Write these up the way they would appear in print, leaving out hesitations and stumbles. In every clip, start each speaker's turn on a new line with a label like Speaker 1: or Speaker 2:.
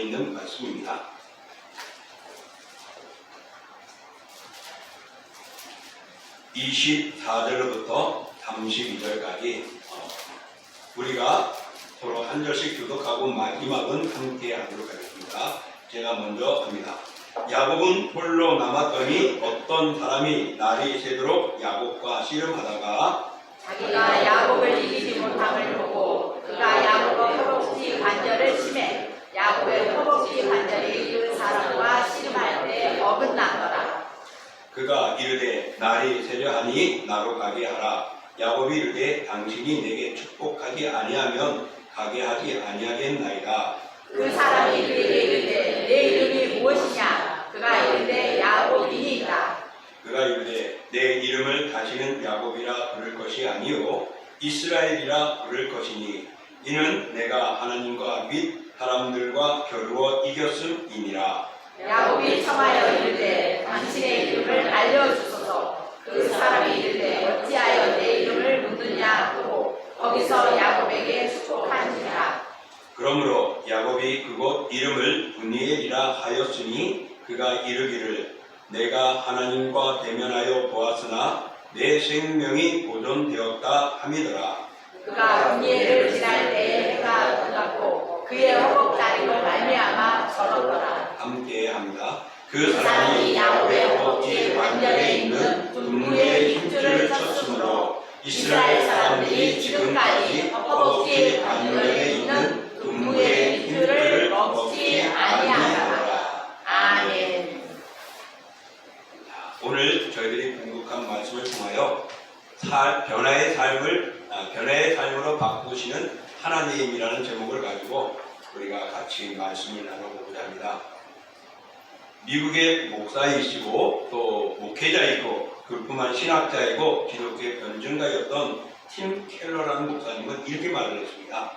Speaker 1: 있는 말씀입니다. 24절로부터 32절까지 우리가 서로 한 절씩 교독하고 마지막은 함께 하도록 하겠습니다. 제가 먼저 합니다. 야곱은 홀로 남았더니 어떤 사람이 날이 새도록 야곱과 씨름하다가
Speaker 2: 자기가 야곱을 이기지 못함을 보고 그가 야곱의 허벅지 관절을 치매 야곱의 허벅지 관절이 그 사람과 씨름할 때 어긋나더라.
Speaker 1: 그가 이르되 날이 새려 하니 나로 가게 하라. 야곱이 이르되 당신이 내게 축복하지 아니하면 가게 하지 아니하겠나이다.
Speaker 2: 그 사람이 그에게 이르되 내 이름이 무엇이냐? 그가 이르되 야곱이니이다.
Speaker 1: 그가 이르되 내 이름을 다시는 야곱이라 부를 것이 아니요 이스라엘이라 부를 것이니 이는 내가 하나님과 및 사람들과 겨루어 이겼음이니라.
Speaker 2: 야곱이 청하여 이르되 당신의 이름을 알려주소서. 그 사람이 이르되 어찌하여 내 이름을 묻느냐 하고 거기서 야곱에게 축복한지라.
Speaker 1: 그러므로 야곱이 그곳 이름을 브니엘이라 하였으니 그가 이르기를 내가 하나님과 대면하여 보았으나 내 생명이 보존되었다 함이더라.
Speaker 2: 그가 브니엘을 지날 때에 해가 떠났고 그의 허벅다리로 말미암아 절었더라.
Speaker 1: 함께 합니다. 그 사람이 야곱의 허벅지 관절에 있는 둔무의 힘줄을 쳤으므로 이스라엘 사람들이 지금까지 허벅지 관절에 있는 둔무의 힘줄을 먹지 아니하더라.
Speaker 2: 아멘.
Speaker 1: 오늘 저희들이 공독한 말씀을 통하여 변화의 삶으로 바꾸시는 하나님이라는 제목을 가지고 우리가 같이 말씀을 나눠보고자 합니다. 미국의 목사이시고 또 목회자이고 그뿐만 신학자이고 기독교의 변증가였던 팀 켈러라는 목사님은 이렇게 말을 했습니다.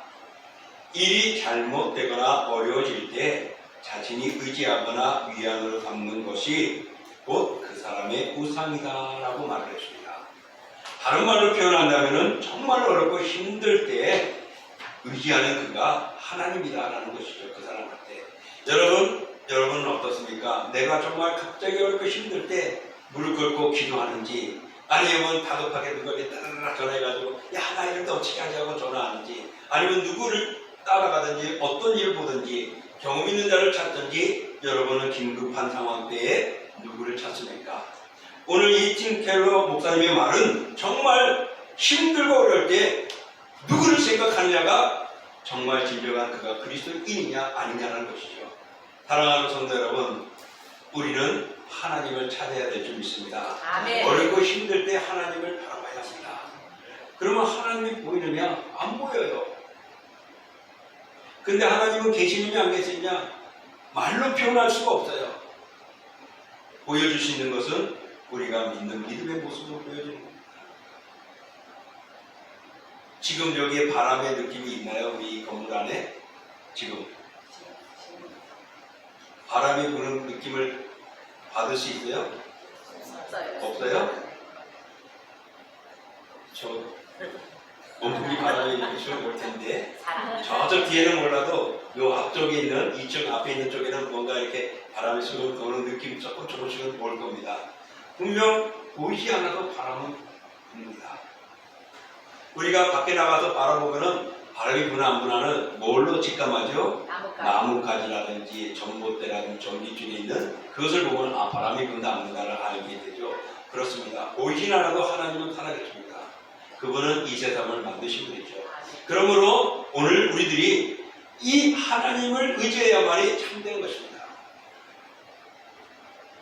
Speaker 1: 일이 잘못되거나 어려워질 때 자신이 의지하거나 위안으로 삼는 것이 곧 그 사람의 우상이다라고 말을 했습니다. 다른 말로 표현한다면 정말 어렵고 힘들 때 의지하는 그가 하나님이다라는 것이죠. 그 사람한테. 여러분은 어떻습니까? 내가 정말 갑자기 어렵고 힘들 때 무릎 꿇고 기도하는지 아니면 다급하게 누구에게 따라라 전화해가지고 야 나 이럴 때 어떻게 하자고 전화하는지 아니면 누구를 따라가든지 어떤 일을 보든지 경험 있는 자를 찾든지 여러분은 긴급한 상황 때에 누구를 찾습니까? 오늘 이 팀 켈러 목사님의 말은 정말 힘들고 어려울 때 누구를 생각하느냐가 정말 진정한 그가 그리스도인이냐 아니냐는 것이죠. 사랑하는 성도 여러분, 우리는 하나님을 찾아야 될 줄 믿습니다.
Speaker 2: 아멘.
Speaker 1: 어렵고 힘들 때 하나님을 바라봐야 합니다. 그러면 하나님이 보이느냐? 안 보여요. 근데 하나님은 계시느냐 안 계시느냐? 말로 표현할 수가 없어요. 보여주시는 것은 우리가 믿는 믿음의 모습으로 보여주는 겁니다. 지금 여기에 바람의 느낌이 있나요? 우리 건물 안에? 지금 바람이 부는 느낌을 받을 수 있어요? 없어요? 저 온풍기 바람이 이렇게 올 텐데 저쪽 뒤에는 몰라도 요 앞쪽에 있는 2층 앞에 있는 쪽에는 뭔가 이렇게 바람이 쑥 도는 느낌이 조금씩은 올 겁니다. 분명 보이지 않아도 바람은 붑니다. 우리가 밖에 나가서 바라보면은 바람이 부나 안 부나는 뭘로 직감하죠? 나뭇가지라든지 전봇대라든지 전기줄에 있는 그것을 보면 바람이 분다 안 분다를 알게 되죠. 그렇습니다. 보이진 않아도 하나님은 살아계십니다. 그분은 이 세상을 만드신 분이죠. 그러므로 오늘 우리들이 이 하나님을 의지해야만이 참된 것입니다.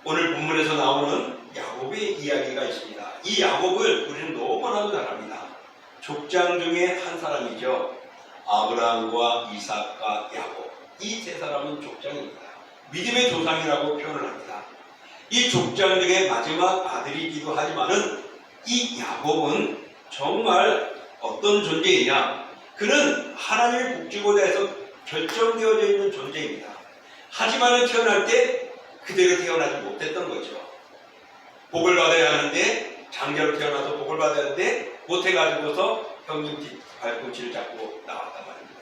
Speaker 1: 오늘 본문에서 나오는 야곱의 이야기가 있습니다. 이 야곱을 우리는 너무나도 잘 압니다. 족장 중에 한 사람이죠. 아브라함과 이삭과 야곱. 이 세 사람은 족장입니다. 믿음의 조상이라고 표현을 합니다. 이 족장 중에 마지막 아들이기도 하지만은 이 야곱은 정말 어떤 존재이냐? 그는 하나님의 복지고대에서 결정되어져 있는 존재입니다. 하지만은 태어날 때 그대로 태어나지 못했던 거죠. 복을 받아야 하는데 장자로 태어나서 복을 받아야 하는데 못해가지고서 형님 발꿈치를 잡고 나왔단 말입니다.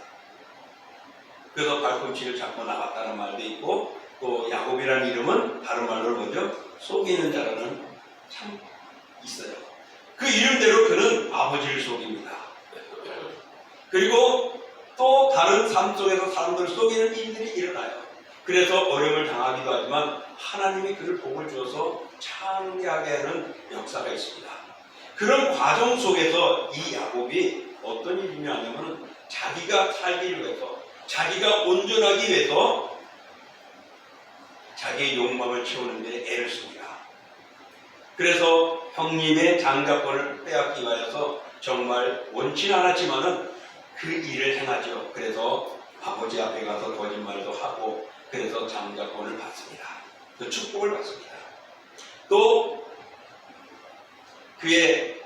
Speaker 1: 그래서 발꿈치를 잡고 나갔다는 말도 있고, 또 야곱이라는 이름은 다른 말로 뭐죠? 속이는 자라는 참 있어요. 그 이름대로 그는 아버지를 속입니다. 그리고 또 다른 삶 속에서 사람들을 속이는 일들이 일어나요. 그래서 어려움을 당하기도 하지만 하나님이 그를 복을 주어서 창대하게 하는 역사가 있습니다. 그런 과정 속에서 이 야곱이 어떤 일이 있냐면 자기가 살기 위해서, 자기가 온전하기 위해서 자기의 욕망을 채우는 데 애를 씁니다. 그래서 형님의 장자권을 빼앗기 위해서 정말 원치 않았지만은 그 일을 행하죠. 그래서 아버지 앞에 가서 거짓말도 하고 그래서 장자권을 받습니다. 그 축복을 받습니다. 또 그의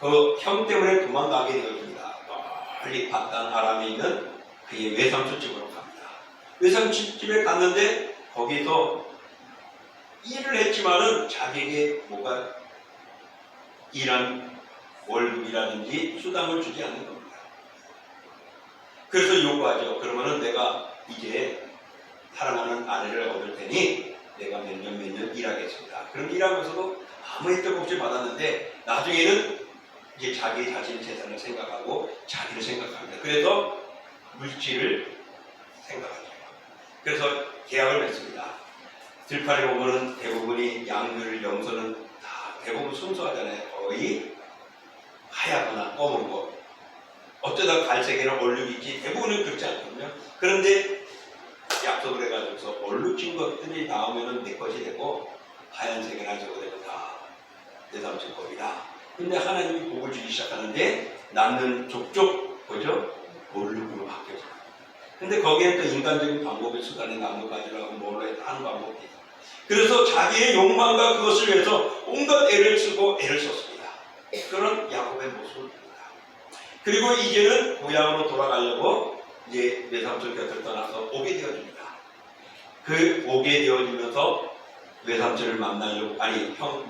Speaker 1: 그 형 때문에 도망가게 되어집니다. 멀리 바단 아람에 있는 그의 외삼촌 집으로 갑니다. 외삼촌 집에 갔는데 거기서 일을 했지만은 자기에게 뭐가 일한 월급이라든지 수당을 주지 않는 겁니다. 그래서 요구하죠. 그러면은 내가 이제 사랑하는 아내를 얻을 테니 내가 몇 년 일하겠습니다. 그럼 일하면서도 아무 혜택 없이 받았는데 나중에는 이제 자기 자신의 재산을 생각하고 자기를 생각합니다. 그래서 물질을 생각하죠. 그래서 계약을 맺습니다. 들판에 보면은 대부분이 양들, 염소는 다 대부분 순수하잖아요. 거의 하얗거나 검은 거. 어쩌다 갈색이나 얼룩이 있지 대부분은 그렇지 않거든요. 그런데 약속을 해가지고서 얼룩진 것들이 나오면은 내 것이 되고 하얀색이나 저거 되고 다 내 삼촌 겁니다. 근데 하나님이 복을 주기 시작하는데 남는 족족 뭐죠? 얼룩으로 바뀌어져요. 근데 거기에 또 인간적인 방법의 수단이 나무 가지라고 뭐로 해도 하는 방법이 있어요. 그래서 자기의 욕망과 그것을 위해서 온갖 애를 쓰고 애를 썼습니다. 그런 야곱의 모습을 봅니다. 그리고 이제는 고향으로 돌아가려고 이제 외삼촌 곁을 떠나서 오게 되어집니다. 그 오게 되어지면서 외삼촌을 만나려고,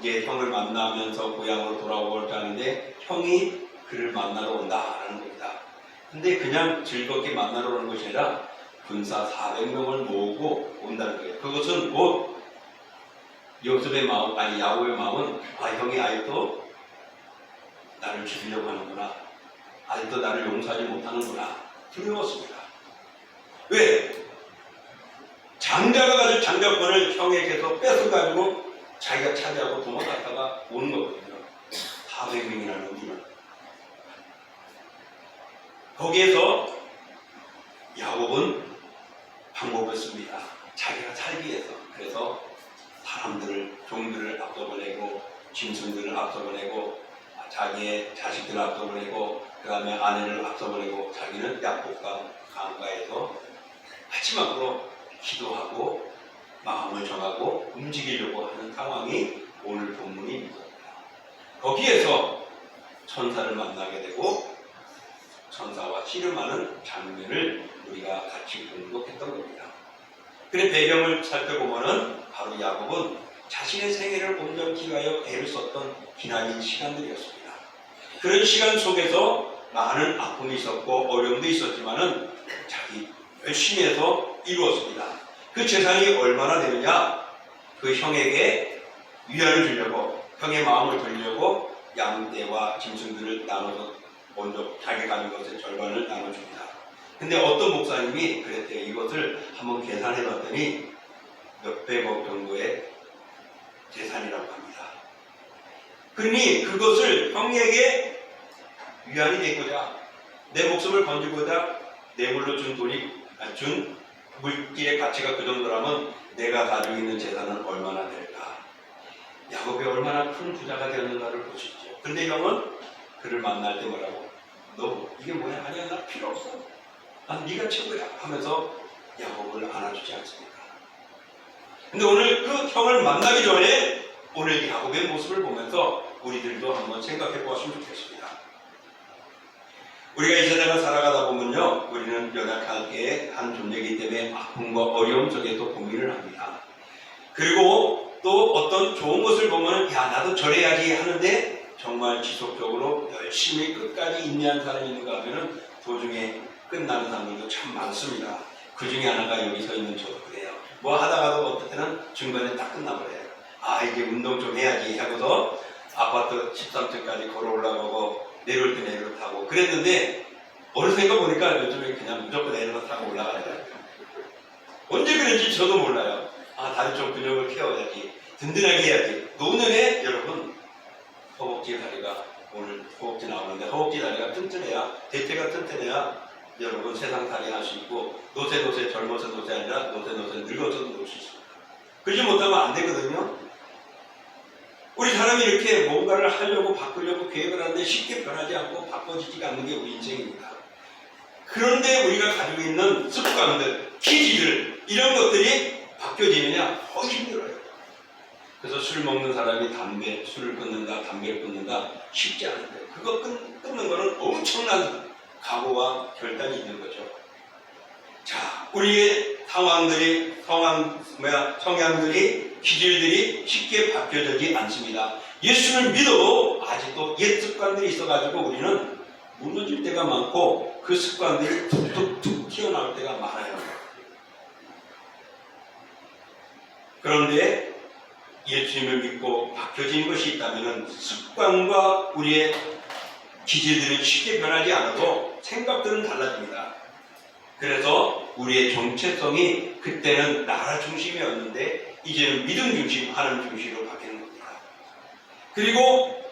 Speaker 1: 이제 형을 만나면서 고향으로 돌아오고자 하는데 형이 그를 만나러 온다라는 겁니다. 근데 그냥 즐겁게 만나러 오는 것이 아니라 군사 400명을 모으고 온다는 거예요. 그것은 곧 요셉의 마음, 야곱의 마음은 형이 아직도 나를 죽이려고 하는구나. 아직도 나를 용서하지 못하는구나. 두려웠습니다. 왜? 장자가 가진 장자권을 형에게서 뺏어가지고 자기가 차지하고 도망갔다가 오는 거거든요. 400명이라는 우리는. 거기에서 야곱은 방법을 씁니다. 자기가 살기 위해서. 그래서 사람들을, 종들을 앞서보내고 짐승들을 앞서보내고 자기의 자식들을 앞서보내고 그 다음에 아내를 앞서보내고 자기는 야복강 강가에서 마지막으로 기도하고 마음을 정하고 움직이려고 하는 상황이 오늘 본문입니다. 거기에서 천사를 만나게 되고 천사와 씨름하는 장면을 우리가 같이 공독했던 겁니다. 그의 배경을 살펴보면은 바로 야곱은 자신의 생애를 온전히 위하여 애를 썼던 기나긴 시간들이었습니다. 그런 시간 속에서 많은 아픔이 있었고 어려움도 있었지만은 자기 열심히 해서 이루었습니다. 그 재산이 얼마나 되느냐? 그 형에게 위안을 주려고, 형의 마음을 돌리려고 양떼와 짐승들을 나눠서 먼저 자기 가진 것의 절반을 나눠줍니다. 근데 어떤 목사님이 그랬대요. 이것을 한번 계산해 봤더니 몇백억 정도의 재산이라고 합니다. 그러니 그것을 형에게 위안이 되고자, 내 목숨을 건지고자 뇌물로 준 물질의 가치가 그 정도라면 내가 가지고 있는 재산은 얼마나 될까? 야곱이 얼마나 큰 부자가 되었는가를 보시죠. 근데 형은 그를 만날 때 뭐라고? 너 이게 뭐야? 아니야, 나 필요 없어. 난 네가 최고야 하면서 야곱을 안아주지 않습니까? 근데 오늘 그 형을 만나기 전에 오늘 야곱의 모습을 보면서 우리들도 한번 생각해 보았으면 좋겠습니다. 우리가 이 세상을 살아가다 보면요, 우리는 연약하게 한 존재이기 때문에 아픔과 어려움 속에서 고민을 합니다. 그리고 또 어떤 좋은 것을 보면 야, 나도 저래야지 하는데 정말 지속적으로 열심히 끝까지 인내한 사람이 있는가 하면 도중에 끝나는 사람들도 참 많습니다. 그 중에 하나가 여기 서 있는 저도 그래요. 뭐 하다가도 어떨 때는 중간에 딱 끝나버려요. 아, 이제 운동 좀 해야지 하고서 아파트 13층까지 걸어 올라가고 내려올 때 내려 타고 그랬는데 어느 생각 보니까 요즘에 그냥 무조건 내려 타고 올라가더라고요. 언제 그런지 저도 몰라요. 아, 다리 좀 근육을 키워야지. 든든하게 해야지. 노년에 여러분 허벅지 다리가 오늘 허벅지 나오는데 허벅지 다리가 튼튼해야 대퇴가 튼튼해야 여러분 세상 살이 할 수 있고 노세 젊어서 노세 아니라 노세 늙어서도 놀 수 있습니다. 그러지 못하면 안 되거든요. 우리 사람이 이렇게 뭔가를 하려고 바꾸려고 계획을 하는데 쉽게 변하지 않고 바꿔지지가 않는 게 우리 인생입니다. 그런데 우리가 가지고 있는 습관들, 기질들 이런 것들이 바뀌어지느냐 힘들어요. 그래서 술 먹는 사람이 술을 끊는다, 담배를 끊는다 쉽지 않은데 그거 끊는 거는 엄청난 각오와 결단이 있는 거죠. 자, 우리의 성향들이, 기질들이 쉽게 바뀌어지지 않습니다. 예수를 믿어도 아직도 옛 습관들이 있어가지고 우리는 무너질 때가 많고 그 습관들이 툭툭툭 튀어나올 때가 많아요. 그런데 예수님을 믿고 바뀌어진 것이 있다면 습관과 우리의 기질들은 쉽게 변하지 않아도 생각들은 달라집니다. 그래서 우리의 정체성이 그때는 나라 중심이었는데 이제는 믿음 중심, 하나님 중심으로 바뀌는 겁니다. 그리고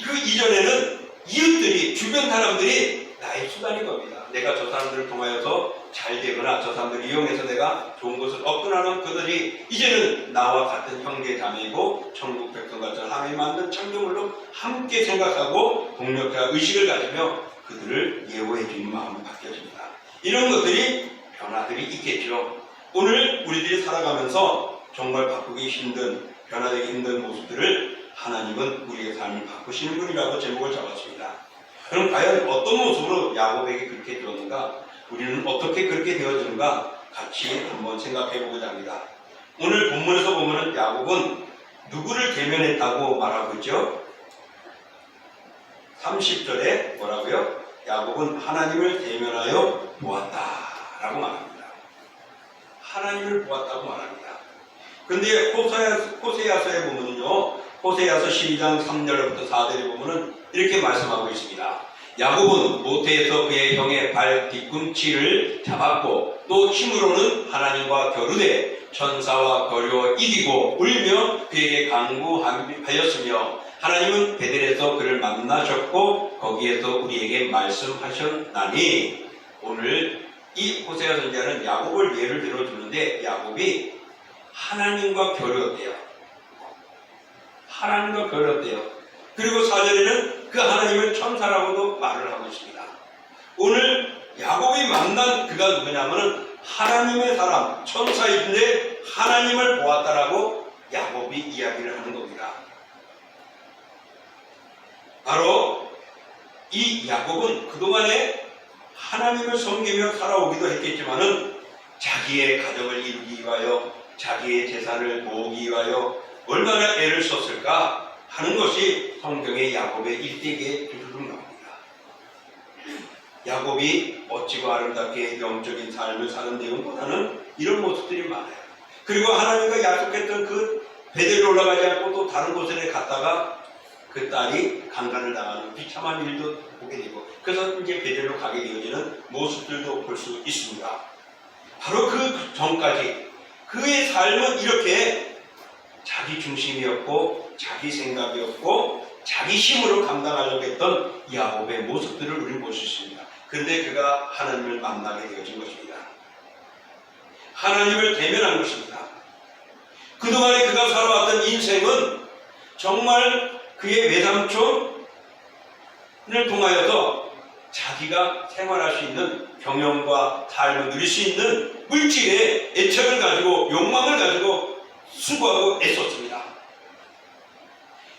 Speaker 1: 그 이전에는 이웃들이, 주변 사람들이 나의 수단인 겁니다. 내가 저 사람들을 통하여서 잘 되거나 저 사람들을 이용해서 내가 좋은 것을 얻거나 그들이 이제는 나와 같은 형제 자매이고 천국 백성같은 하나님 만든 창조물로 함께 생각하고 동력과 의식을 가지며 그들을 예호해 주는 마음이 바뀌어집니다. 이런 것들이 변화들이 있겠죠. 오늘 우리들이 살아가면서 정말 바꾸기 힘든, 변화되기 힘든 모습들을 하나님은 우리의 삶을 바꾸시는 분이라고 제목을 잡았습니다. 그럼 과연 어떤 모습으로 야곱에게 그렇게 되었는가? 우리는 어떻게 그렇게 되어지는가? 같이 한번 생각해 보고자 합니다. 오늘 본문에서 보면은 야곱은 누구를 대면했다고 말하고 있죠? 30절에 뭐라고요? 야곱은 하나님을 대면하여 보았다라고 말합니다. 하나님을 보았다고 말합니다. 근데 호세아서에 보면은요, 호세아서 12장 3절부터 4절에 보면은 이렇게 말씀하고 있습니다. 야곱은 모태에서 그의 형의 발 뒤꿈치를 잡았고 또 힘으로는 하나님과 겨루되 천사와 거리어 이기고 울며 그에게 강구하였으며 하나님은 베델에서 그를 만나셨고 거기에서 우리에게 말씀하셨나니. 오늘 이 호세아 선지자는 야곱을 예를 들어주는데 야곱이 하나님과 겨루었대요. 하나님과 겨루었대요. 그리고 4절에는 그 하나님을 천사라고도 말을 하고 있습니다. 오늘 야곱이 만난 그가 누구냐면은 하나님의 사람, 천사인데 하나님을 보았다라고 야곱이 이야기를 하는 겁니다. 바로 이 야곱은 그동안에 하나님을 섬기며 살아오기도 했겠지만은 자기의 가정을 이루기 위하여 자기의 재산을 모으기 위하여 얼마나 애를 썼을까 하는 것이 성경의 야곱의 일대기에 두루룩 나옵니다. 야곱이 멋지고 아름답게 영적인 삶을 사는 내용보다는 이런 모습들이 많아요. 그리고 하나님과 약속했던 그 베델에 올라가지 않고 또 다른 곳에 갔다가 그 딸이 강간을 당하는 비참한 일도 보게 되고 그래서 이제 베델로 가게 되어지는 모습들도 볼 수 있습니다. 바로 그 전까지 그의 삶은 이렇게 자기 중심이었고 자기 생각이었고 자기 힘으로 감당하려고 했던 야곱의 모습들을 우리는 볼 수 있습니다. 그런데 그가 하나님을 만나게 되어진 것입니다. 하나님을 대면한 것입니다. 그동안에 그가 살아왔던 인생은 정말 그의 외삼촌을 통하여서 자기가 생활할 수 있는 경영과 삶을 누릴 수 있는 물질의 애착을 가지고 욕망을 가지고 수고하고 애썼습니다.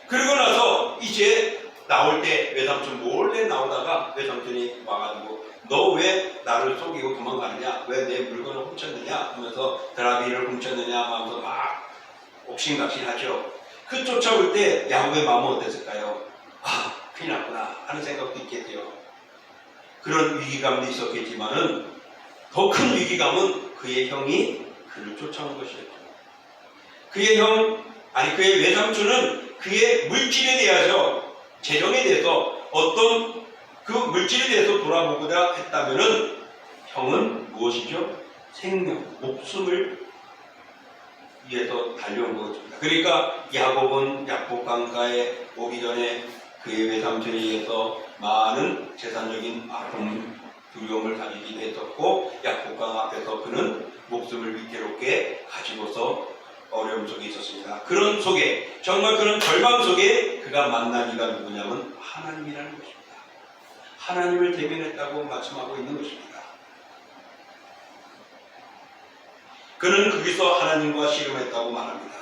Speaker 1: 그러고 나서 이제 나올 때 외삼촌 몰래 나오다가 외삼촌이 와가지고 너 왜 나를 속이고 도망가느냐, 왜 내 물건을 훔쳤느냐 하면서 드라비를 훔쳤느냐 하면서 막 옥신각신하죠. 그 쫓아올 때 야곱의 마음은 어땠을까요? 아, 큰일 났구나 하는 생각도 있겠죠. 그런 위기감도 있었겠지만은 더 큰 위기감은 그의 형이 그를 쫓아온 것이었죠. 그의 외삼촌은 그의 물질에 대해서, 재정에 대해서 어떤 그 물질에 대해서 돌아보고자 했다면은 형은 무엇이죠? 생명, 목숨을 위해서 달려온 것입니다. 그러니까 야곱은 야곱 강가에 오기 전에 그의 외삼촌에 의해서 많은 재산적인 아픔, 두려움을 가지기도 했었고, 야곱강 앞에서 그는 목숨을 위태롭게 가지고서 어려움 속에 있었습니다. 그런 속에, 정말 그런 절망 속에 그가 만난 이가 누구냐면 하나님이라는 것입니다. 하나님을 대면했다고 말씀하고 있는 것입니다. 그는 거기서 하나님과 씨름했다고 말합니다.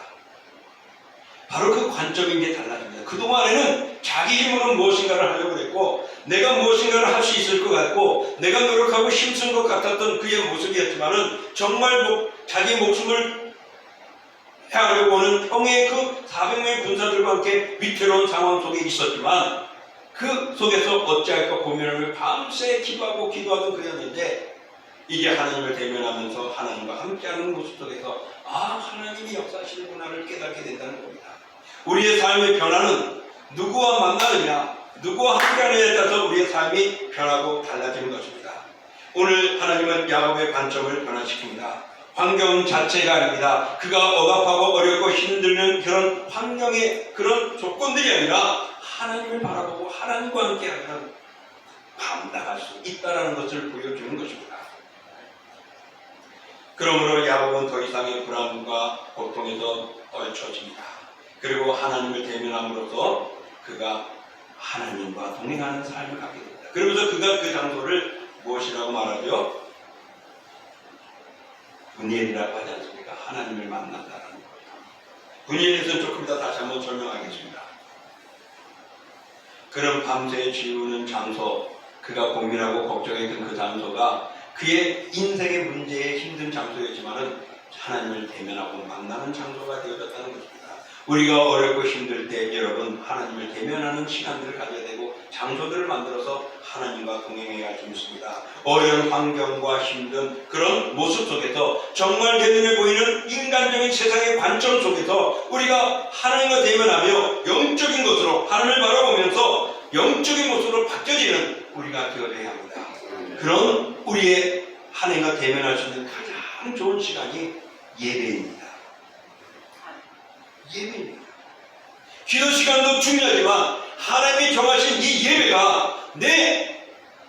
Speaker 1: 바로 그 관점인 게 달라집니다. 그동안에는 자기 힘으로 무엇인가를 하려고 했고, 내가 무엇인가를 할 수 있을 것 같고, 내가 노력하고 힘쓴 것 같았던 그의 모습이었지만은 정말 자기 목숨을 해하려고 하는 형의 그 400명의 군사들과 함께 위태로운 상황 속에 있었지만, 그 속에서 어찌할까 고민하며 밤새 기도하던 그였는데, 이제 하나님을 대면하면서 하나님과 함께하는 모습 속에서 하나님이 역사하시는구나를 깨닫게 된다는 겁니다. 우리의 삶의 변화는 누구와 만나느냐, 누구와 함께하느냐에 따라서 우리의 삶이 변하고 달라지는 것입니다. 오늘 하나님은 야곱의 관점을 변화시킵니다. 환경 자체가 아닙니다. 그가 억압하고 어렵고 힘들는 그런 환경의 그런 조건들이 아니라 하나님을 바라보고 하나님과 함께하면 감당할 수 있다는 것을 보여주는 것입니다. 그러므로 야곱은 더 이상의 불안과 고통에서 떨쳐집니다. 그리고 하나님을 대면함으로써 그가 하나님과 동행하는 삶을 갖게 됩니다. 그러면서 그가 그 장소를 무엇이라고 말하죠? 분이엘이라고 하지 않습니까? 하나님을 만난다는 거예요. 분이엘에 대해서는 조금 더 다시 한번 설명하겠습니다. 그는 밤새 지우는 장소, 그가 고민하고 걱정했던 그 장소가 그의 인생의 문제에 힘든 장소였지만은 하나님을 대면하고 만나는 장소가 되어졌다는 것입니다. 우리가 어렵고 힘들 때 여러분 하나님을 대면하는 시간들을 가져야 되고 장소들을 만들어서 하나님과 동행해야 할 수 있습니다. 어려운 환경과 힘든 그런 모습 속에서 정말 내 눈에 보이는 인간적인 세상의 관점 속에서 우리가 하나님과 대면하며 영적인 것으로 하나님을 바라보면서 영적인 모습으로 바뀌어지는 우리가 되어야 합니다. 그런 우리의 하나님과 대면할 수 있는 가장 좋은 시간이 예배입니다. 예배입니다. 기도 시간도 중요하지만 하나님이 정하신 이 예배가 내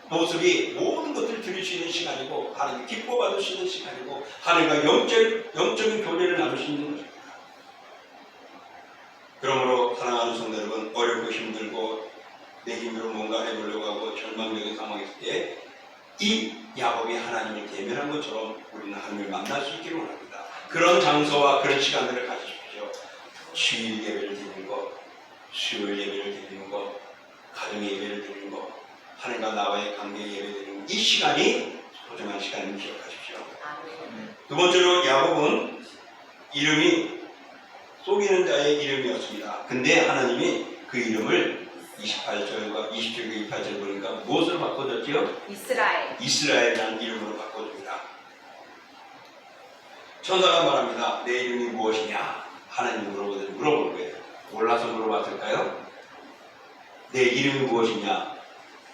Speaker 1: 모습이 모든 것들을 드릴 수 있는 시간이고 하나님 기뻐 받을 수 있는 시간이고 하나님과 영적인 교제를 나눌 수 있는 것입니다. 그러므로 사랑하는 성도 여러분, 어렵고 힘들고 내 힘으로 뭔가 해보려고 하고 절망적인 상황이 있을 때 이 야곱이 하나님을 대면한 것처럼 우리는 하나님을 만날 수 있기를 원합니다. 그런 장소와 그런 시간들을 가지십시오. 주일 예배를 드리는 것, 수요일 예배를 드리는 것, 가정 예배를 드리는 것, 하나님과 나와의 관계 예배 드리는 이 시간이 소중한 시간을 기억하십시오. 두 번째로 야곱은 이름이 속이는 자의 이름이었습니다. 근데 하나님이 그 이름을 28절과 27절, 28절 보니까 무엇으로 바꿔줬지요? 이스라엘이라는 이름으로 바꿔줍니다. 천사가 말합니다. 내 이름이 무엇이냐? 하나님 물어볼 거예요. 몰라서 물어봤을까요? 내 이름이 무엇이냐?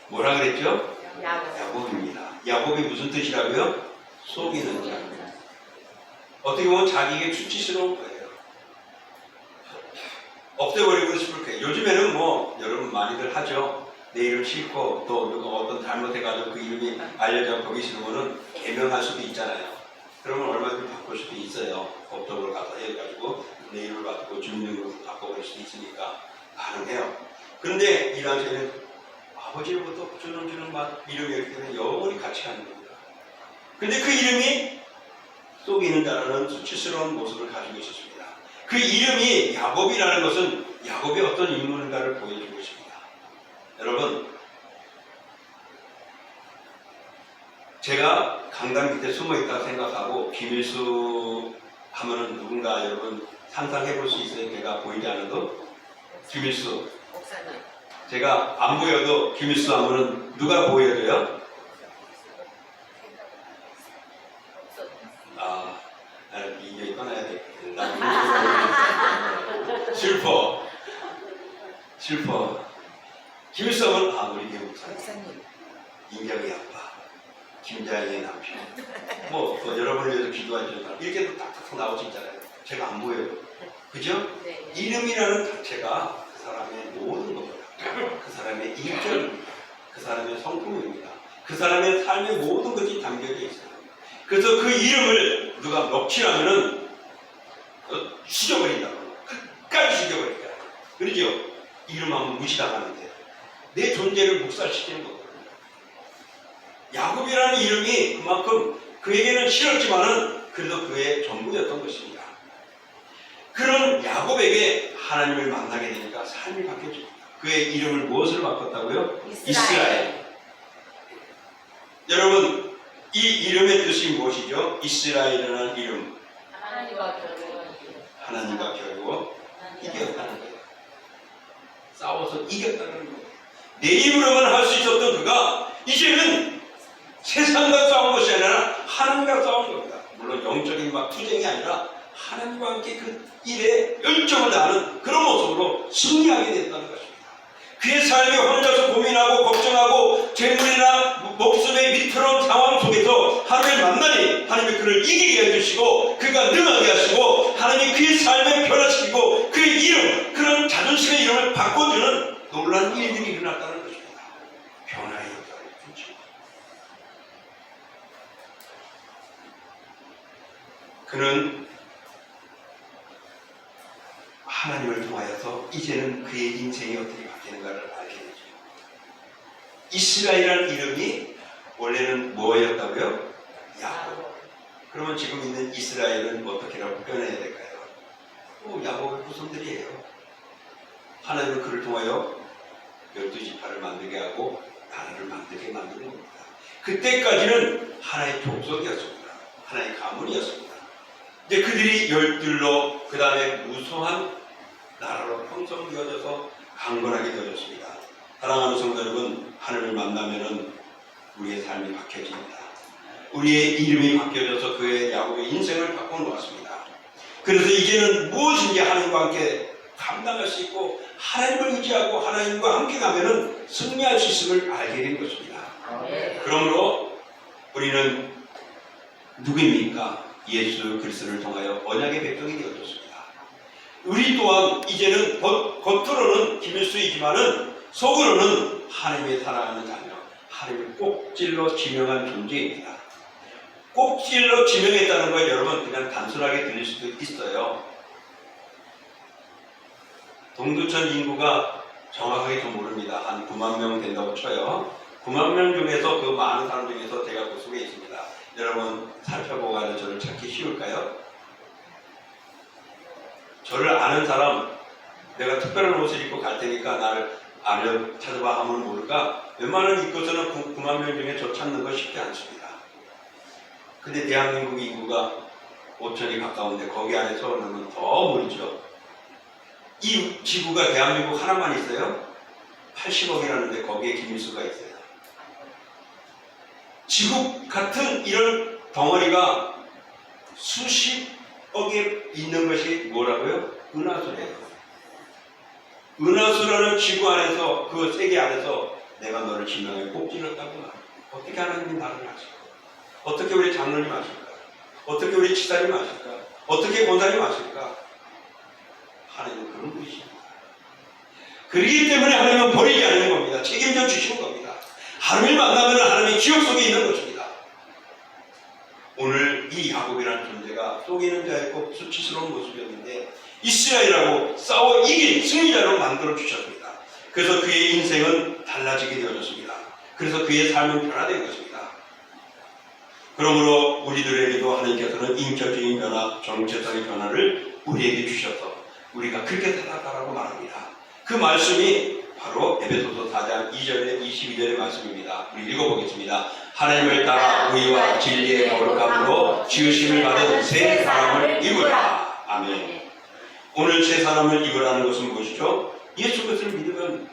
Speaker 1: 뭐라 그랬죠? 야곱입니다. 야곱이 무슨 뜻이라고요? 속이는 자. 어떻게 보면 자기에게 수치스러운 거예요. 없애버리고 싶을 거예요. 요즘에는 여러분 많이들 하죠. 내 이름 싫고 또 누가 어떤 잘못해가지고 그 이름이 알려져 보기 싫으면은 개명할 수도 있잖아요. 그러면 얼마든지 바꿀 수도 있어요. 법적으로 가서 해가지고 내 이름을 바꾸고 주민등록을 바꿔버릴 수도 있으니까 가능해요. 그런데 이 당시에는 아버지로부터 주는 이름이었기 때문에 영원히 같이 가는 겁니다. 그런데 그 이름이 속이는 자라는 수치스러운 모습을 가지고 있었습니다. 그 이름이 야곱이라는 것은 야곱이 어떤 인물인가를 보여주고 있습니다. 여러분, 제가 강당 밑에 숨어있다고 생각하고 김일수 하면은 누군가 여러분 상상해 볼 수 있어요? 제가 보이지 않아도? 김일수. 제가 안 보여도 김일수 하면은 누가 보여줘요? 이제 떠나야 되겠다. 슬퍼. 김일성은 우리 교육 목사님, 인격의 아빠, 김자희의 남편, 또 여러분을 위해서 기도하시는 사람 이렇게도 딱딱 나올 수 있잖아요. 제가 안 보여요. 그죠?
Speaker 2: 네.
Speaker 1: 이름이라는 자체가 그 사람의 모든 겁니다. 그 사람의 인격입니다. 그 사람의 성품입니다. 그 사람의 삶의 모든 것이 담겨져 있어요. 그래서 그 이름을 누가 먹칠하면은 죽여버린다고. 끝까지 죽여버린다. 그러죠? 이름하면 무시당하는데 내 존재를 묵살시키는 거거든요. 야곱이라는 이름이 그만큼 그에게는 싫었지만은 그래도 그의 전부였던 것입니다. 그런 야곱에게 하나님을 만나게 되니까 삶이 바뀌어집니다. 그의 이름을 무엇을 바꿨다고요? 이스라엘. 여러분, 이 이름의 뜻이 무엇이죠? 이스라엘이라는 이름. 하나님과 겨루어 이겼다는 거예요. 싸워서 이겼다는 거예요. 내 힘으로만 할 수 있었던 그가 이제는 세상과 싸운 것이 아니라 하나님과 싸운 겁니다. 물론 영적인 투쟁이 아니라 하나님과 함께 그 일에 열정을 다하는 그런 모습으로 승리하게 됐다는 것입니다. 그의 삶에 혼자서 고민하고 걱정하고 재물이나 목숨의 위태로운 상황 속에서 하나님을 만나니 하나님이 그를 이기게 해주시고 그가 능하게 하시고 하나님이 그의 삶을 변화시키고 그의 이름, 그런 자존심의 이름을 바꿔주는 놀라운 일들이 일어났다는 것입니다. 변화의 역사를 주죠. 그는 하나님을 통하여서 이제는 그의 인생이 어떻게 바뀌는가를 알게 되죠. 이스라엘이라는 이름이 원래는 뭐였다고요? 야곱. 그러면 지금 있는 이스라엘은 어떻게라고 표현해야 될까요? 야곱의 후손들이에요. 하나님은 그를 통하여 12지파를 만들게 하고 나라를 만들게 만드는 겁니다. 그때까지는 하나의 족속이었습니다. 하나의 가문이었습니다. 이제 그들이 열둘로 그 다음에 무수한 나라로 형성되어져서 강건하게 되어졌습니다. 사랑하는 성도 여러분, 하나님을 만나면은 우리의 삶이 바뀌어집니다. 우리의 이름이 바뀌어져서 그의 야곱의 인생을 바꿔놓았습니다. 그래서 이제는 무엇인지 하나님과 함께 감당할 수 있고 하나님을 의지하고 하나님과 함께 가면은 승리할 수 있음을 알게 된 것입니다. 그러므로 우리는 누구입니까? 예수 그리스도를 통하여 언약의 백성이 되어졌습니다. 우리 또한 이제는 겉으로는 김일수이지만은 속으로는 하나님의 사랑하는 자녀, 하나님을 꼭질러 지명한 존재입니다. 꼭질러 지명했다는 걸 여러분 그냥 단순하게 들릴 수도 있어요. 동두천 인구가 정확하게 좀 모릅니다. 한 9만 명 된다고 쳐요. 9만 명 중에서 그 많은 사람 중에서 제가 그 속에 있습니다. 여러분 살펴보고 가는 저를 찾기 쉬울까요? 저를 아는 사람, 내가 특별한 옷을 입고 갈 테니까 나를 찾아봐 하면 모를까? 웬만한 입고서는 9만 명 중에 저 찾는 거 쉽지 않습니다. 근데 대한민국 인구가 5천이 가까운데 거기 안에 서울은 더 멀죠. 이 지구가 대한민국 하나만 있어요? 80억이라는데 거기에 김일수가 있어요. 지구 같은 이런 덩어리가 수십억에 있는 것이 뭐라고요? 은하수래요. 은하수라는 지구 안에서 그 세계 안에서 내가 너를 지명해 꼭 찔렀다고 말합니다. 어떻게 하나님이 나를 아실까? 어떻게 우리 장로님 아실까? 어떻게 우리 지사님 아실까? 어떻게 권사님 아실까? 하나님은 그런 분이십니다. 그렇기 때문에 하나님은 버리지 않는 겁니다. 책임져 주시는 겁니다. 하나님을 만나면 하나님의 기억 속에 있는 것입니다. 오늘 이 야곱이라는 존재가 속이는 자였고 수치스러운 모습이었는데 이스라엘하고 싸워 이긴 승리자로 만들어 주셨습니다. 그래서 그의 인생은 달라지게 되어졌습니다. 그래서 그의 삶은 변화된 것입니다. 그러므로 우리들에게도 하나님께서는 인격적인 변화, 정체성의 변화를 우리에게 주셔서 우리가 그렇게 살아가라고 말합니다. 그 말씀이 바로 에베소서 4장 2절에 22절의 말씀입니다. 우리 읽어보겠습니다. 하나님을 따라 의와 진리의 거룩함으로 지으심을 받은 새 사람을 입으라. 아멘. 오늘 새 사람을 입으라는 것은 무엇이죠? 예수 그리스도를 믿으면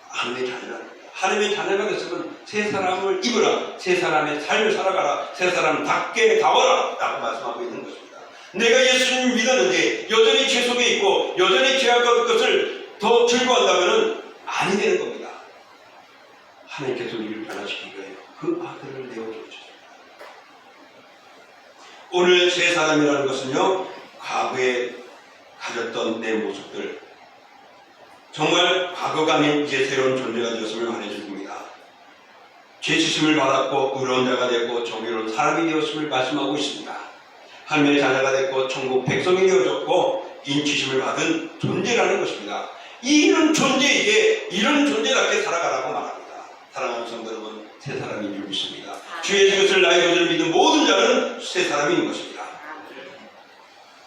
Speaker 1: 하나님의 자녀라는 거예요. 하나님의 자녀가 됐으면 새 사람을 입으라. 새 사람의 삶을 살아가라. 새 사람답게 다워라. 라고 말씀하고 있는 것입니다. 내가 예수님 믿었는데 여전히 죄 속에 있고 여전히 죄악과 것을 더 즐거워한다면 아니 되는 겁니다. 하나님께서 우리를 변화시키기 위해 그 아들을 내어주셨습니다. 오늘 새 사람이라는 것은요, 과거에 가졌던 내 모습들, 정말 과거가 아닌 이제 새로운 존재가 되었음을 말해줍니다. 죄지심을 받았고 의로운 자가 되고 정의로운 사람이 되었음을 말씀하고 있습니다. 하나님의 자녀가 됐고 천국 백성이 되어졌고 인치심을 받은 존재라는 것입니다. 이런 존재에게 이런 존재답게 살아가라고 말합니다. 사랑하는 성도 여러분, 새 사람인 줄 믿습니다. 주의 이것을 나의 것을 믿는 모든 자는 새 사람인 것입니다.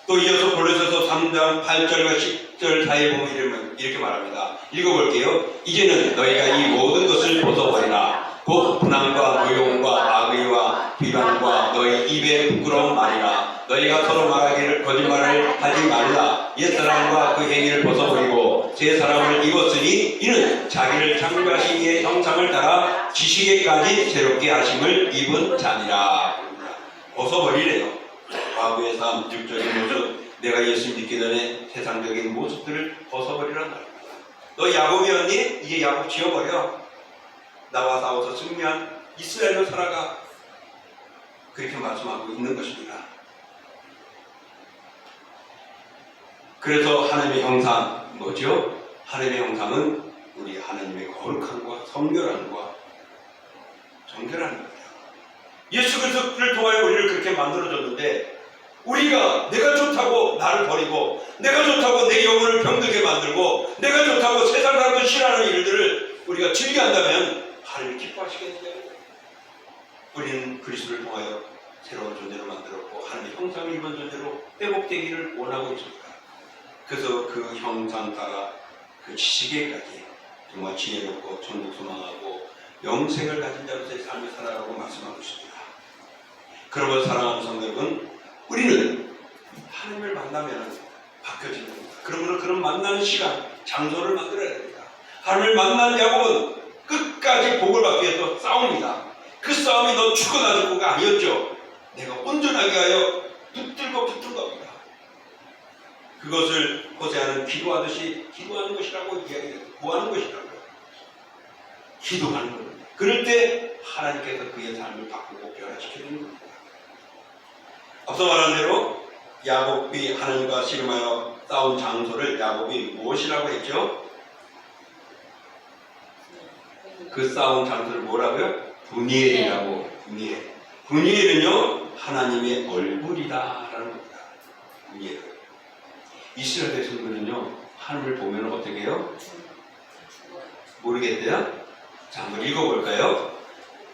Speaker 1: 또 이어서 골로새서 3장 8절과 10절 사이에 보면 이렇게 말합니다. 읽어볼게요. 이제는 너희가 이 모든 것을 벗어버리라. 곧 분함과 노용과 악의와 비방과 너희 입에 부끄러운 말이라. 너희가 서로 말하기를 거짓말을 하지 말라. 옛사람과 그 행위를 벗어버리고 새 사람을 입었으니 이는 자기를 창조하신 이의 형상을 따라 지식에까지 새롭게 하심을 입은 자니라. 벗어버리래요. 과거의 삶, 육적인 모습, 내가 예수 믿기 전에 세상적인 모습들을 벗어버리란 말입니다. 너 야곱이었니? 이제 야곱 지워버려. 나와 싸워서 승리한 이스라엘로 살아가. 그렇게 말씀하고 있는 것입니다. 그래서 하나님의 형상 뭐죠? 하나님의 형상은 우리 하나님의 거룩함과 성결함과 정결함입니다. 예수 그리스도를 통하여 우리를 그렇게 만들어줬는데 우리가 내가 좋다고 나를 버리고 내가 좋다고 내 영혼을 병들게 만들고 내가 좋다고 세상 사람들 싫어하는 일들을 우리가 즐겨한다면 하나님이 기뻐하시겠느냐? 우리는 그리스도를 통하여 새로운 존재로 만들었고 하나님의 형상을 입은 존재로 회복되기를 원하고 있습니다. 그래서 그 형상 따라 그 지식에까지 정말 지혜롭고 천국 소망하고 영생을 가진 자로서의 삶을 살아가고 말씀하고 있습니다. 그러면 사랑하는 성도 여러분, 우리는 하나님을 만나면 바뀌어지는 겁니다. 그러므로 그런 만나는 시간, 장소를 만들어야 됩니다. 하나님을 만난 야곱은 끝까지 복을 받기 위해서 싸웁니다. 그 싸움이 너 죽고 나 죽고가 아니었죠. 내가 온전하게 하여 붙들고 붙은 겁니다. 그것을 호세아는 기도하듯이 기도하는 것이라고 이야기해요. 구하는 것이라고요. 기도하는 겁니다. 그럴 때 하나님께서 그의 삶을 바꾸고 변화시켜주는 겁니다. 앞서 말한 대로 야곱이 하나님과 씨름하여 싸운 장소를 야곱이 무엇이라고 했죠? 그 싸운 장소를 뭐라고요? 분이엘이라고. 분이엘. 분이엘은요 하나님의 얼굴이다라는 겁니다. 분이엘. 이스라엘 백성들은요 하나님을 보면 어떻게 해요? 모르겠대요? 자, 한번 읽어볼까요?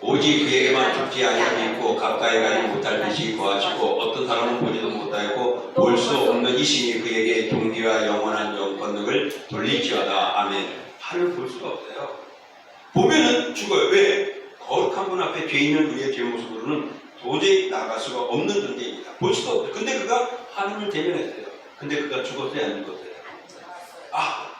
Speaker 1: 오직 그에게만 죽지 아니하고 가까이 가지 못할 빛이 거하시고 어떤 사람은 보지도 못하고 볼 수 없는 이신이 그에게 종기와 영원한 권능을 돌릴지어다. 아멘. 하늘 볼 수가 없어요. 보면은 죽어요. 왜? 거룩한 분 앞에 죄 있는 우리의 죄 모습으로는 도저히 나갈 수가 없는 존재입니다. 볼 수가 없어요. 근데 그가 하나님을 대면했어요. 근데 그가 죽었어요? 안 죽었어요? 아,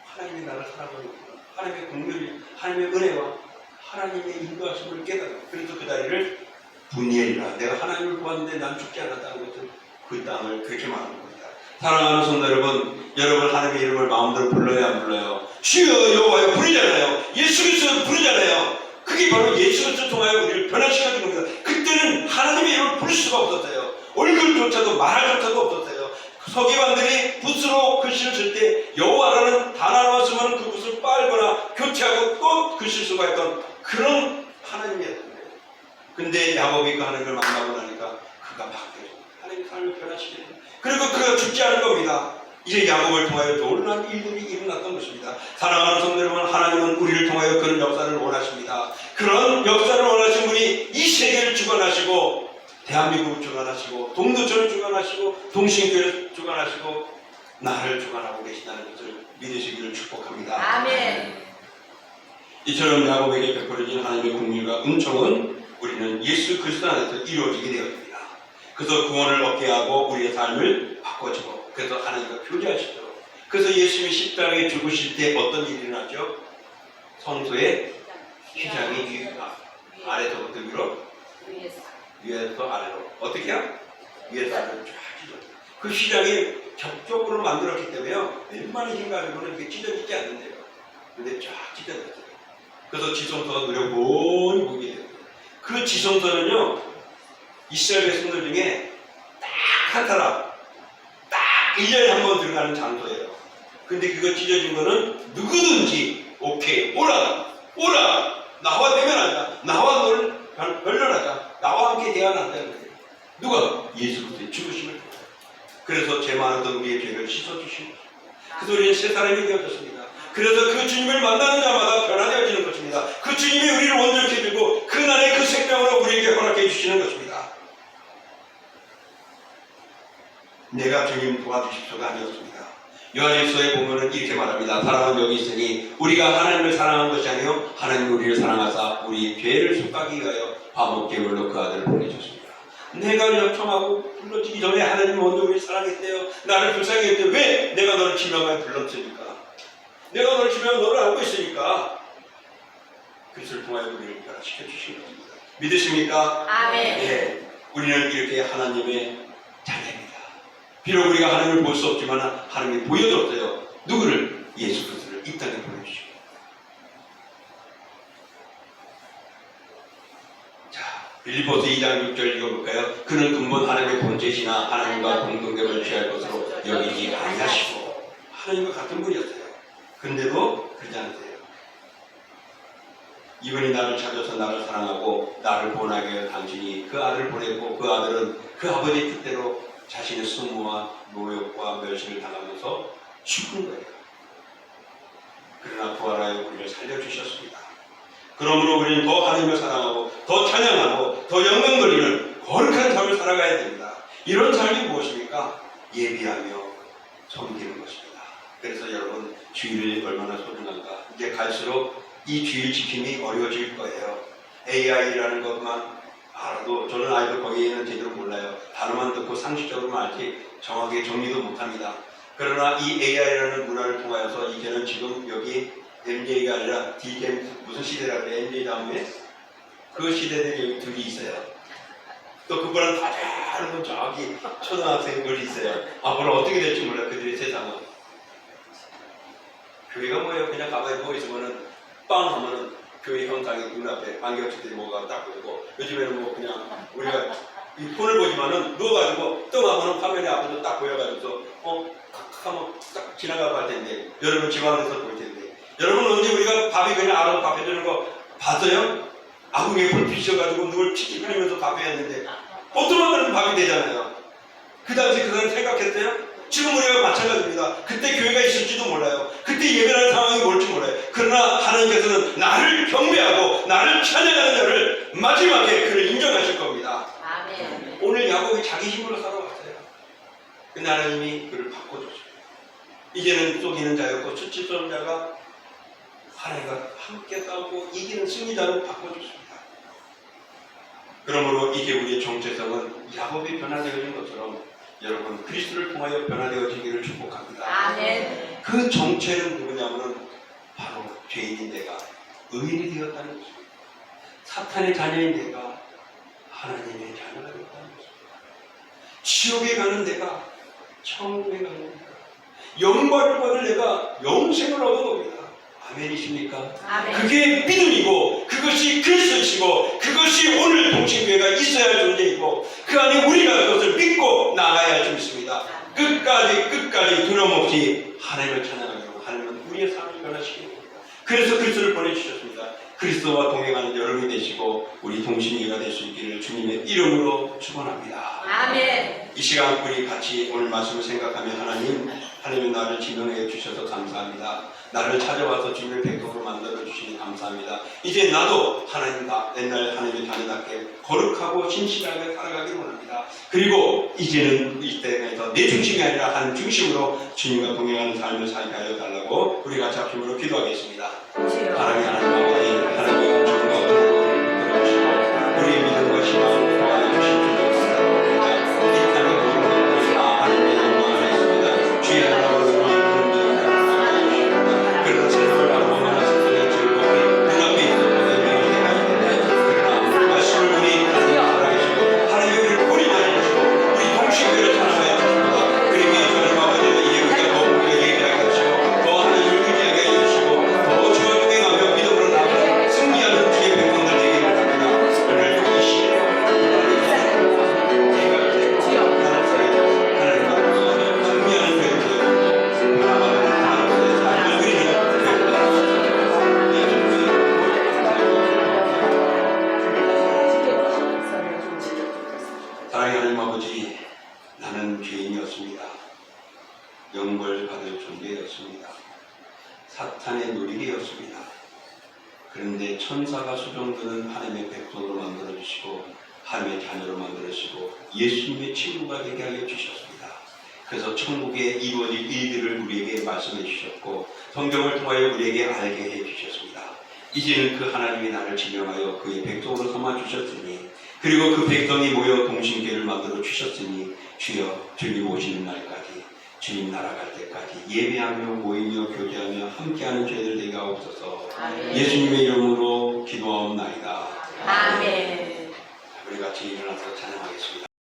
Speaker 1: 하나님이 나를 사랑하는구나. 하나님의 긍휼이, 하나님의 은혜와 하나님의 인도하심을 깨달아. 그래서 그 자리를 분이엘이라. 내가 하나님을 보았는데 난 죽지 않았다는 것을 그 땅을 그렇게 말하는 겁니다. 사랑하는 성도 여러분, 여러분 하나님의 이름을 마음대로 불러야 안 불러요? 주여 여호와여 부르잖아요. 예수 그리스도 부르잖아요. 그게 바로 예수 그리스도 통하여 우리를 변화시켜주는 겁니다. 그때는 하나님의 이름을 부를 수가 없었어요. 얼굴조차도 말할 조차도 없었어요. 서기관들이 붓으로 글씨를 쓸 때 여호와라는 단어 하나만 쓰면 그 붓을 빨거나 교체하고 또 글씨를 쓰고 했던 그런 하나님이었던 거예요. 근데 야곱이 그 하나님을 만나고 나니까 그가 바뀌어요. 하나님의 삶을 변화시켜요. 그리고 그가 죽지 않은 겁니다. 이제 야곱을 통하여 놀라운 일들이 일어났던 것입니다. 사랑하는 성도 여러분, 하나님은 우리를 통하여 그런 역사를 원하십니다. 그런 역사를 원하신 분이 이 세계를 주관하시고 대한민국을 주관하시고 동두천을 주관하시고 동신교회를 주관하시고 나를 주관하고 계시다는 것을 믿으시기를 축복합니다.
Speaker 2: 아멘.
Speaker 1: 이처럼 야곱에게 베풀어진 하나님의 긍휼과 은총은 우리는 예수 그리스도 안에서 이루어지게 되었습니다. 그래서 구원을 얻게 하고 우리의 삶을 바꿔주고 그래서 하나님과 교제하시도록. 그래서 예수님이 십자가에 죽으실 때 어떤 일이 일어났죠? 성소의 휘장이 아래서부터 위로 위에서 아래로 어떻게 해요? 위에서 아주 쫙 찢어져. 그 시장이 격적으로 만들었기 때문에요. 웬만한 힘 가지고는 이게 찢어지지 않는데요. 근데 쫙 찢어졌어요. 그래서 지성소가 노려보니 보게 돼요. 그 지성소는요, 이스라엘 백성들 중에 딱 한 사람, 딱 1년에 한 번 들어가는 장소예요. 근데 그거 찢어진 거는 누구든지 오케이, 오라, 나와 대면하자, 나와 널 변론하자, 나와 함께 대화하자는 거예요. 누가? 예수 그리스도의 죽으심을. 그래서 죄 많았던 우리의 죄를 씻어주신 거죠. 그래서 우리는 새 사람이 되어졌습니다. 그래서 그 주님을 만나는 자마다 변화되어지는 것입니다. 그 주님이 우리를 온전히 해주고 그날의 그 생명으로 우리에게 허락해 주시는 것입니다. 내가 주님 도와주십시오가 아니었습니다. 요한일서에 보면은 이렇게 말합니다. 사랑은 여기 있으니 우리가 하나님을 사랑한 것이 아니요 하나님이 우리를 사랑하사 우리 죄를 속하기 위하여 화목 제물로 그 아들을 보내셨습니다. 내가 요청하고 불러지기 전에 하나님이 먼저 우리를 사랑했대요. 나를 불쌍히 했대요. 왜? 내가 너를 지명하여 불렀으니까. 내가 너를 지명하여 너를 알고 있으니까. 그것을 통하여 우리를 변화시켜 주신 것입니다. 믿으십니까?
Speaker 2: 아멘.
Speaker 1: 예, 우리는 이렇게 하나님의 자녀입니다. 비록 우리가 하나님을 볼 수 없지만 하나님이 보여줬어요. 누구를? 예수 그리스도를 이 땅에 보내주시고. 자, 빌립보서 2장 6절 읽어볼까요? 그는 근본 하나님의 본체시나 하나님과 공동됨을 취할 것으로 여기지 아니하시고 하나님과 같은 분이었어요. 근데도 그러지 않으세요. 이분이 나를 찾아서 나를 사랑하고 나를 본하게 하여 당신이 그 아들을 보냈고 그 아들은 그 아버지의 뜻대로 자신의 수모와 노역과 멸시를 당하면서 죽은 거예요. 그러나 부활하여 우리를 살려주셨습니다. 그러므로 우리는 더 하나님을 사랑하고 더 찬양하고 더 영광 돌리는 거룩한 삶을 살아가야 됩니다. 이런 삶이 무엇입니까? 예비하며 섬기는 것입니다. 그래서 여러분 주일이 얼마나 소중한가. 이제 갈수록 이 주일 지킴이 어려워질 거예요. AI라는 것만 알아도 저는 아이들 거기에는 제대로 몰라요. 단어만 듣고 상식적으로만 알지 정확하게 정리도 못합니다. 그러나 이 AI라는 문화를 통하여서 이제는 지금 여기 MJ가 아니라 DJ 무슨 시대라 그래? MJ 다음에 그 시대들이 여기 둘이 있어요. 또 그거랑 다 다른 건 저기 초등학생들이 있어요. 앞으로 어떻게 될지 몰라요. 그들의 세상은. 교회가 뭐예요? 그냥 가만히 누워 있으면은 빵 하면은 교회 형상이 눈앞에 안경치들이 뭐가 딱 보이고 요즘에는 뭐 그냥 우리가 이 폰을 보지만은 누워가지고 뜬 하면은 화면에 앞에서 딱 보여가지고서 하면 딱 지나가고 할 텐데 여러분 집 안에서 볼 텐데 여러분 언제 우리가 밥이 그냥 알아서 밥 해주는 거 봤어요? 아궁이에 불 피셔가지고 누굴 치치 끓이면서 밥 해야했는데 어떤 하면 밥이 되잖아요. 그 당시 그 사람 생각했어요? 지금 우리가 마찬가지입니다. 그때 교회가 있을지도 몰라요. 그때 예배라는 상황이 뭘지 몰라요. 그러나 하나님께서는 나를 경배하고 나를 찬양하는 자를 마지막에 그를 인정하실 겁니다.
Speaker 2: 아멘.
Speaker 1: 오늘 야곱이 자기 힘으로 살아왔어요. 근데 하나님이 그를 바꿔줬어요. 이제는 속이는 자였고 수치 쏘는 자가 하나님과 함께 싸우고 이기는 승리자로 바꿔줬습니다. 그러므로 이제 우리의 정체성은 야곱이 변화되어진 것처럼 여러분 그리스도를 통하여 변화되어지기를 축복합니다.
Speaker 2: 아멘.
Speaker 1: 그 정체는 누구냐면은 바로 죄인인 내가 의인이 되었다는 것입니다. 사탄의 자녀인 내가 하나님의 자녀가 되었다는 것입니다. 지옥에 가는 내가 천국에 가는 내가 영광을 받을 내가 영생을 얻은 겁니다. 아멘이십니까?
Speaker 2: 아멘.
Speaker 1: 그게 믿음이고 그것이 그리스도이시고 그것이 오늘 동신교회가 있어야 할 존재이고 그 안에 우리가 그것을 믿고 나가야 할 줄 믿습니다. 끝까지 두려움없이 하나님을 찬양하려고 하나님은 우리의 삶을 변화시키는 겁니다. 그래서 그리스도를 보내주셨습니다. 그리스도와 동행하는 여러분이 되시고 우리 동신교회가 될 수 있기를 주님의 이름으로 축원합니다.
Speaker 2: 아멘.
Speaker 1: 이 시간 우리 같이 오늘 말씀을 생각하며 하나님은 나를 지명해 주셔서 감사합니다. 나를 찾아와서 주님의 백성으로 만들어 주시니 감사합니다. 이제 나도 하나님과 옛날 하나님의 자녀답게 거룩하고 신실하게 살아가기를 원합니다. 그리고 이제는 이때에서 내 중심이 아니라 하나님 중심으로 주님과 동행하는 삶을 살게 하여 달라고 우리 같이 합심으로 기도하겠습니다. 하나님 아버지 하나님의 영적과 은혜를 들어주시고 우리의 믿음과 희망을 도와주시고 이 땅의 모든 것을 다 하나님의 영광 안에 있습니다. 주의 하나님을 그런 세상을 바라보면 세상의 즐거움이 눈앞에 있었거든요. 그러나 말씀을 우리 하나님 살아계시고 하나님의 우리를 버리지 않으시고 우리 우리는 죄인이었습니다. 영벌 받을 존재였습니다. 사탄의 노리개였습니다. 그런데 천사가 수종드는 하나님의 백성으로 만들어주시고 하나님의 자녀로 만들어주시고 예수님의 친구가 되게 하여 주셨습니다. 그래서 천국에 이루어질 일들을 우리에게 말씀해 주셨고 성경을 통하여 우리에게 알게 해 주셨습니다. 이제는 그 하나님이 나를 지명하여 그의 백성으로 삼아 주셨으니 그리고 그 백성이 모여 동심계를 만들어 주셨으니 주여 주님 오시는 날까지 주님 날아갈 때까지 예배하며 모이며 교제하며 함께하는 죄들 되게 하옵소서.
Speaker 2: 아멘.
Speaker 1: 예수님의 이름으로 기도하옵나이다.
Speaker 2: 아멘.
Speaker 1: 우리 같이 일어나서 찬양하겠습니다.